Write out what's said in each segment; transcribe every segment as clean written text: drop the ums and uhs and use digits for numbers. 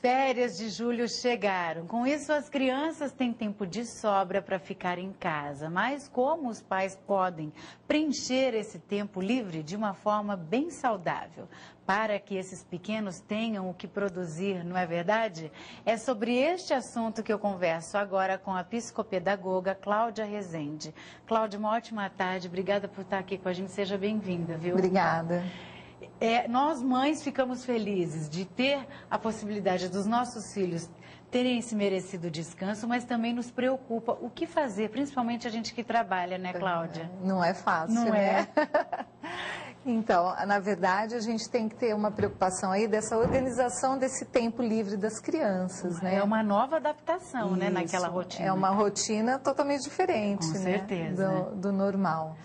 Férias de julho chegaram. Com isso, as crianças têm tempo de sobra para ficar em casa. Mas como os pais podem preencher esse tempo livre de uma forma bem saudável? Para que esses pequenos tenham o que produzir, não é verdade? É sobre este assunto que eu converso agora com a psicopedagoga Cláudia Rezende. Cláudia, uma ótima tarde. Obrigada por estar aqui com a gente. Seja bem-vinda, viu? Obrigada. Nós, mães, ficamos felizes de ter a possibilidade dos nossos filhos terem esse merecido descanso, mas também nos preocupa o que fazer, principalmente a gente que trabalha, né, Cláudia? Não é fácil, não né? É? Então, na verdade, a gente tem que ter uma preocupação aí dessa organização desse tempo livre das crianças, né? É uma nova adaptação, né, naquela rotina. É uma rotina totalmente diferente, com né? certeza. Do normal.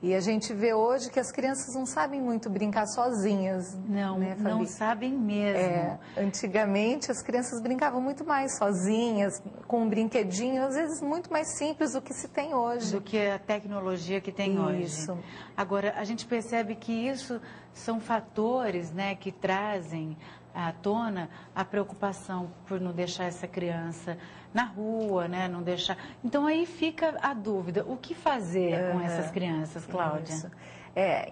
E a gente vê hoje que as crianças não sabem muito brincar sozinhas. Não, né, Fabi? não sabem mesmo. Antigamente as crianças brincavam muito mais sozinhas, com um brinquedinho, às vezes muito mais simples do que se tem hoje. Do que a tecnologia que tem hoje. Isso. Agora, a gente percebe que isso são fatores, né, que trazem à tona a preocupação por não deixar essa criança na rua, né, não deixar... Então aí fica a dúvida, o que fazer com essas crianças, Cláudia? Isso.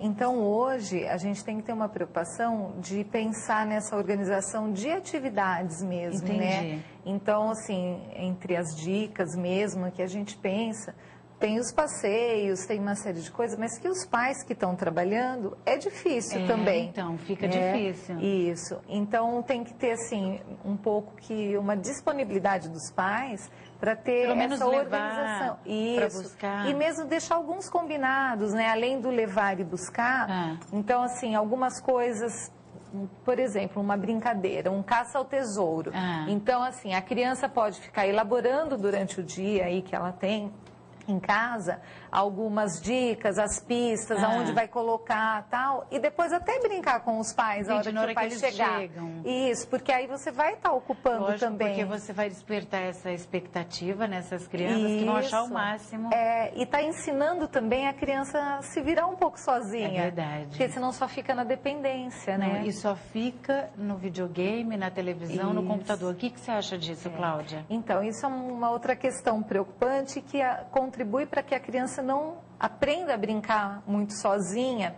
Então hoje a gente tem que ter uma preocupação de pensar nessa organização de atividades mesmo, Entendi. né? Então, assim, entre as dicas mesmo que a gente pensa... Tem os passeios, tem uma série de coisas, mas que os pais que estão trabalhando é difícil também. Então, fica difícil. Isso. Então, tem que ter, assim, um pouco que uma disponibilidade dos pais para ter pelo menos essa levar organização. para buscar. E mesmo deixar alguns combinados, né? Além do levar e buscar. Então, assim, algumas coisas... Por exemplo, uma brincadeira, um caça ao tesouro. Então, assim, a criança pode ficar elaborando durante o dia aí que ela tem em casa, algumas dicas, as pistas, aonde vai colocar, tal, e depois até brincar com os pais a hora que o pai chegar. Isso, porque aí você vai estar ocupando. Lógico, também. Porque você vai despertar essa expectativa nessas crianças que vão achar o máximo. E está ensinando também a criança a se virar um pouco sozinha. É verdade. Porque senão só fica na dependência, né? E só fica no videogame, na televisão, no computador. O que você acha disso, Cláudia? Então, isso é uma outra questão preocupante que contribui para que a criança não aprenda a brincar muito sozinha,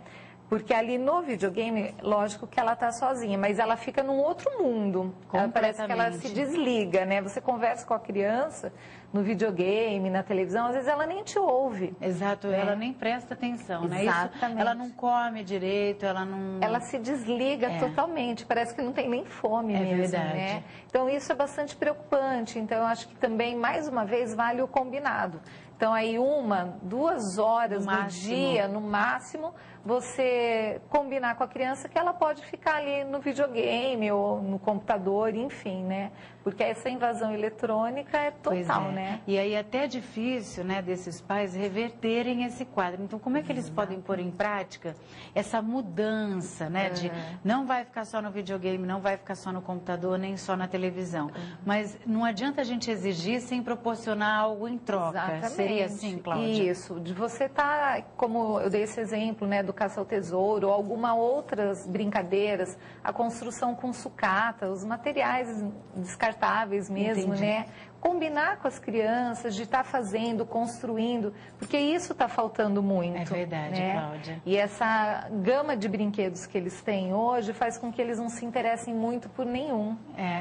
porque ali no videogame, lógico que ela está sozinha, mas ela fica num outro mundo. Parece que ela se desliga, né? Você conversa com a criança no videogame, na televisão, às vezes ela nem te ouve. Exato, né? Ela nem presta atenção, né? Exatamente. Isso, ela não come direito, ela não... Ela se desliga totalmente, parece que não tem nem fome mesmo, verdade. Né? Então isso é bastante preocupante, então eu acho que também, mais uma vez, vale o combinado. Então, aí 1, 2 horas no dia, no máximo, você combinar com a criança que ela pode ficar ali no videogame ou no computador, enfim, né? Porque essa invasão eletrônica é total, né? E aí até é difícil, né, desses pais reverterem esse quadro. Então, como é que eles podem pôr em prática essa mudança, né? De não vai ficar só no videogame, não vai ficar só no computador, nem só na televisão. Mas não adianta a gente exigir sem proporcionar algo em troca. Exatamente. Seria assim, Cláudia? Isso, de você estar, como eu dei esse exemplo, né, do caça ao tesouro, ou alguma outras brincadeiras, a construção com sucata, os materiais descartáveis mesmo, né? Combinar com as crianças, de estar fazendo, construindo, porque isso está faltando muito. É verdade, né? Cláudia. E essa gama de brinquedos que eles têm hoje faz com que eles não se interessem muito por nenhum.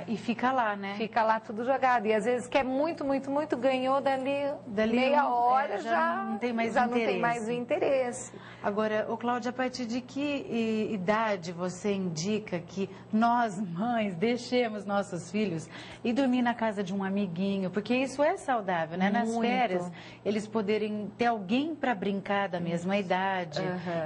E fica lá, né? Fica lá tudo jogado. E às vezes quer muito, ganhou dali meia hora, já não tem mais já interesse. Não tem mais o interesse. Agora, Cláudia, a partir de que idade você indica que nós, mães, deixemos nossos filhos ir dormir na casa de um amiguinho? Porque isso é saudável, né? Nas férias, eles poderem ter alguém para brincar da mesma idade.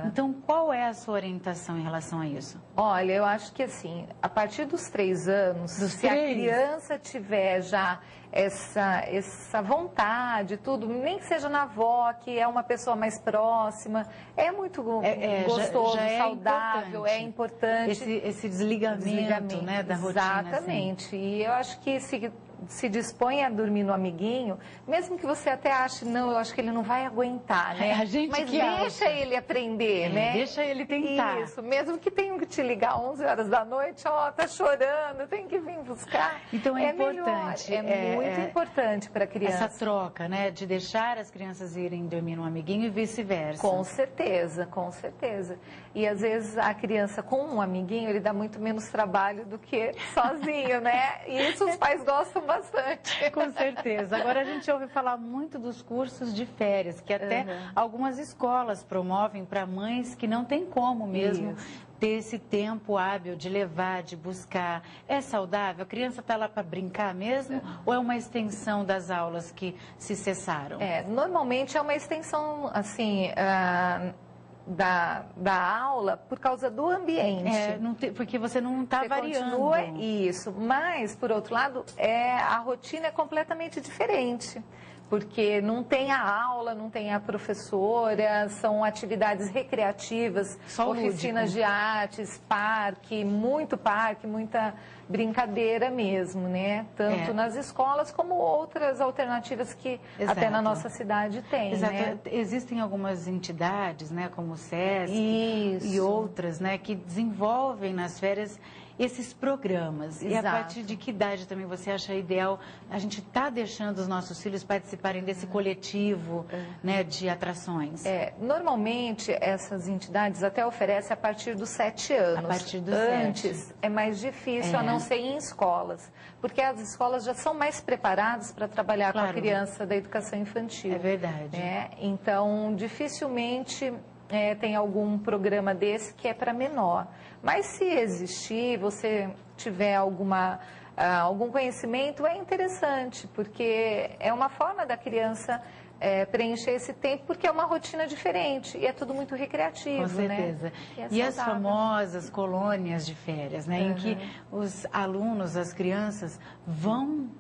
Então, qual é a sua orientação em relação a isso? Olha, eu acho que assim, a partir dos 3 anos, se a criança tiver já essa vontade, tudo, nem que seja na avó, que é uma pessoa mais próxima, é muito gostoso, já saudável, é importante. Esse desligamento, né, da rotina. Exatamente. Assim. E eu acho que se se dispõe a dormir no amiguinho, mesmo que você até ache, não, eu acho que ele não vai aguentar, né? A gente mas que deixa ele aprender, né? Deixa ele tentar. Isso, mesmo que tenha que te ligar 11 horas da noite, ó, tá chorando, tem que vir buscar. Então é importante. Muito importante para a criança. Essa troca, né, de deixar as crianças irem dormir no amiguinho e vice-versa. Com certeza, com certeza. E às vezes a criança com um amiguinho, ele dá muito menos trabalho do que sozinho, né? E isso os pais gostam bastante. Com certeza. Agora a gente ouve falar muito dos cursos de férias, que até algumas escolas promovem para mães que não tem como mesmo ter esse tempo hábil de levar, de buscar. É saudável? A criança está lá para brincar mesmo? Ou é uma extensão das aulas que se cessaram? Normalmente é uma extensão, assim, da aula por causa do ambiente. Porque você não está variando. Continua isso, mas, por outro lado, a rotina é completamente diferente. Porque não tem a aula, não tem a professora, são atividades recreativas, oficinas de artes, parque, muita brincadeira mesmo, né? Tanto nas escolas como outras alternativas que até na nossa cidade tem. Exato. Né? Existem algumas entidades, né, como o SESC Isso. e outras, né, que desenvolvem nas férias esses programas. Exato. E a partir de que idade também você acha ideal a gente tá deixando os nossos filhos participarem desse coletivo, né, de atrações? Normalmente essas entidades até oferecem a partir dos 7 anos. A partir dos Antes 7. é mais difícil, a não ser em escolas, porque as escolas já são mais preparadas para trabalhar com a criança da educação infantil. É verdade. Então, dificilmente tem algum programa desse que é para menor. Mas se existir, você tiver algum conhecimento, é interessante, porque é uma forma da criança preencher esse tempo, porque é uma rotina diferente e é tudo muito recreativo. Com certeza. Né? E as famosas colônias de férias, né, em que os alunos, as crianças vão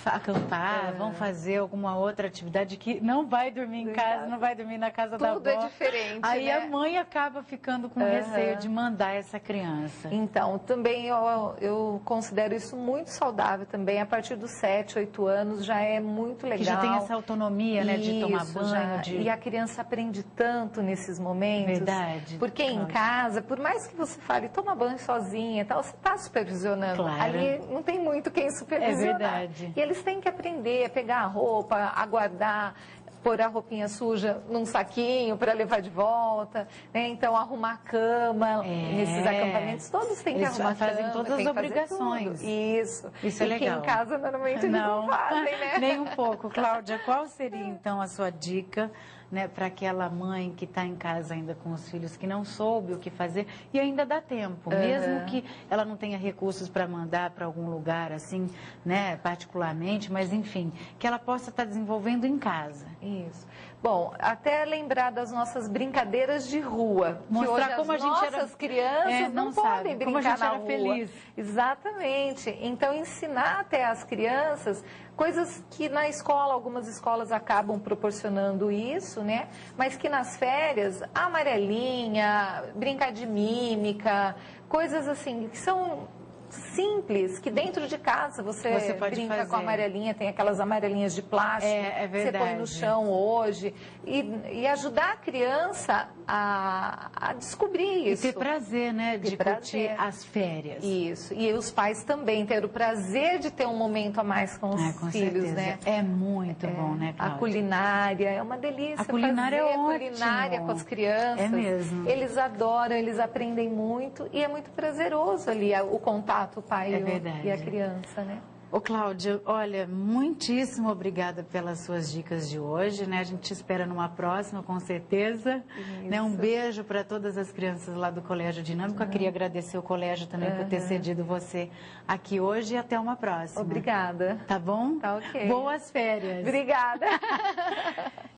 acampar, vão fazer alguma outra atividade que não vai dormir em casa, não vai dormir na casa da avó. Tudo é diferente, Aí né? a mãe acaba ficando com receio de mandar essa criança. Então, também eu considero isso muito saudável também. A partir dos 7, 8 anos já é muito legal. Que já tem essa autonomia, né, de tomar banho. E a criança aprende tanto nesses momentos. Verdade. Porque em casa, por mais que você fale, toma banho sozinha e tal, você está supervisionando. Claro. Ali não tem muito quem supervisionar. É verdade. E eles têm que aprender a pegar a roupa, a guardar, pôr a roupinha suja num saquinho para levar de volta, né? Então arrumar a cama nesses acampamentos, todos têm que arrumar a cama. Eles fazem todas as obrigações. Isso. Isso é legal. Que em casa normalmente eles não fazem, né? Nem um pouco. Cláudia, qual seria então a sua dica, né, para aquela mãe que está em casa ainda com os filhos, que não soube o que fazer e ainda dá tempo, mesmo que ela não tenha recursos para mandar para algum lugar assim, né, particularmente, mas enfim, que ela possa estar desenvolvendo em casa. Isso. Bom, até lembrar das nossas brincadeiras de rua. Mostrar que hoje como as a gente nossas crianças não podem brincar como a gente na era rua. feliz. Exatamente. Então, ensinar até as crianças coisas que na escola, algumas escolas acabam proporcionando isso, né? Mas que nas férias, a amarelinha, brincar de mímica, coisas assim, que são simples, que dentro de casa você brinca fazer. com a amarelinha, tem aquelas amarelinhas de plástico é que você põe no chão hoje, e ajudar a criança a descobrir isso. E ter prazer, né, de curtir as férias. Isso, e os pais também ter o prazer de ter um momento a mais com os filhos, certeza. Né? É muito bom, né, Cláudia? A culinária é uma delícia. A culinária fazer é ótimo. A culinária com as crianças. É mesmo. Eles adoram, eles aprendem muito e é muito prazeroso ali o contato, o pai e a criança, né? Ô, Cláudia, olha, muitíssimo obrigada pelas suas dicas de hoje, né? A gente te espera numa próxima, com certeza. Né? Um beijo para todas as crianças lá do Colégio Dinâmico. Eu queria agradecer o colégio também por ter cedido você aqui hoje e até uma próxima. Obrigada. Tá bom? Tá ok. Boas férias. Obrigada.